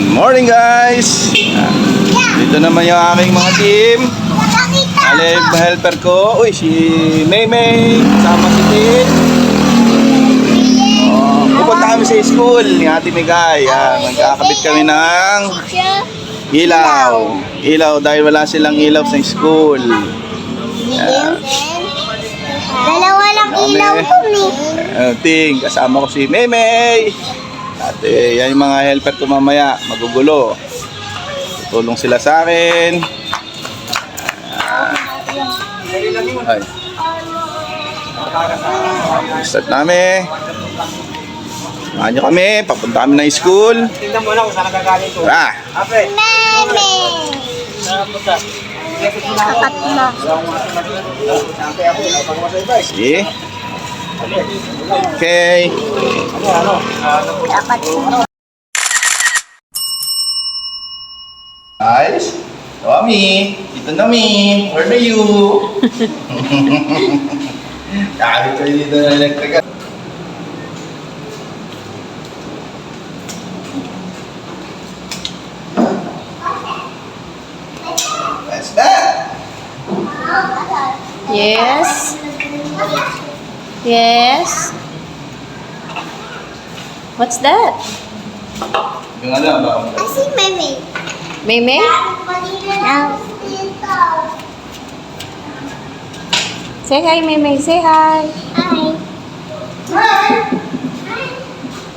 Good morning guys! Dito naman yung aking mga team. Alib helper ko. Uy, si Maymay. Kasama si Tin. Pupunta kami sa school ni Ate Micay. Magkakabit kami ng ilaw. Ilaw dahil wala silang ilaw sa school. Dalawa lang ilaw ko Ting, kasama ko si Maymay. At yan yung mga helper ko mamaya. Magugulo. Tutulong sila sa akin. Ay. Start namin. Samahan nyo kami. Papunta kami ng school. Tingnan mo lang kung saan nagagaling ito. Tara! Sige. Okay. Guys, Tommy, ito na mi. Where are you? Kahit kayo dito na electrical. What's that? Yes. Yes. What's that? Yung alam ba? I see Meme. Meme? No. Say hi, Meme. Say hi. Hi. Hi!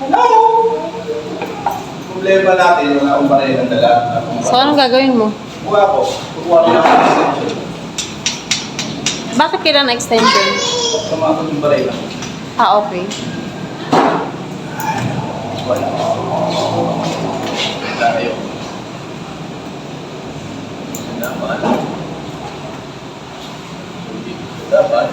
Hello! Problema natin, wala akong baril ng dala. So, anong gagawin mo? Kuha ko. Kuha ko lang ang extension. Bakit kailangan extension? Sumakot yung baril. Ah, okay. Wala. Tayo. Dapat. Dapat.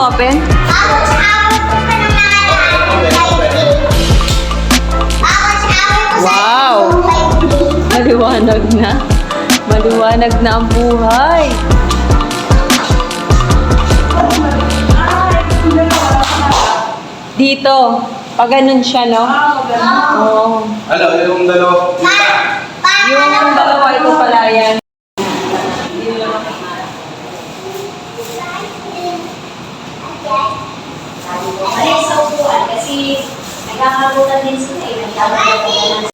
ma-open? Wow! Maliwanag na. Maliwanag na ang buhay. Dito. Pag ganun siya, no? Oo. Ano, yung dalawa? Yung dalawa, ito pala yan. Ay, sa upuan kasi nagkakagutan din sila eh. Nagkakagutan.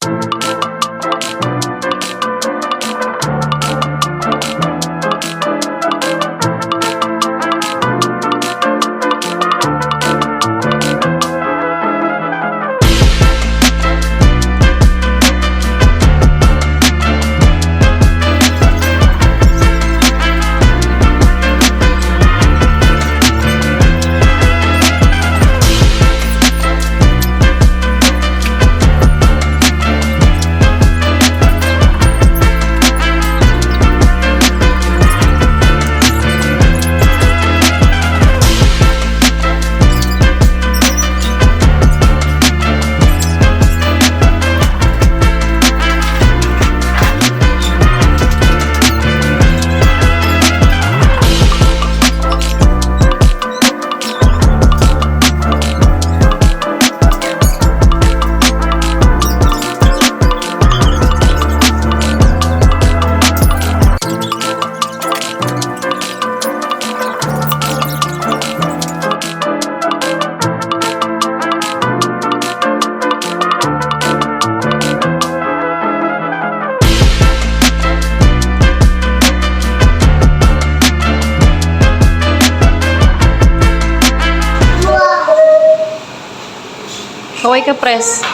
Kaway ka, press. Yes.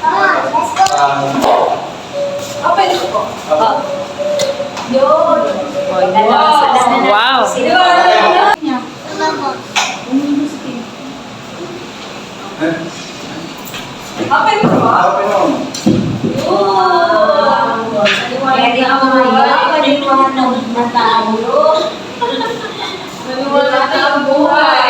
Come on, let's go. Open it po. Yun. Wow. Open it po. Pwede ako ngayon. Pwede mo na talo. Maliwanag na ang buhay.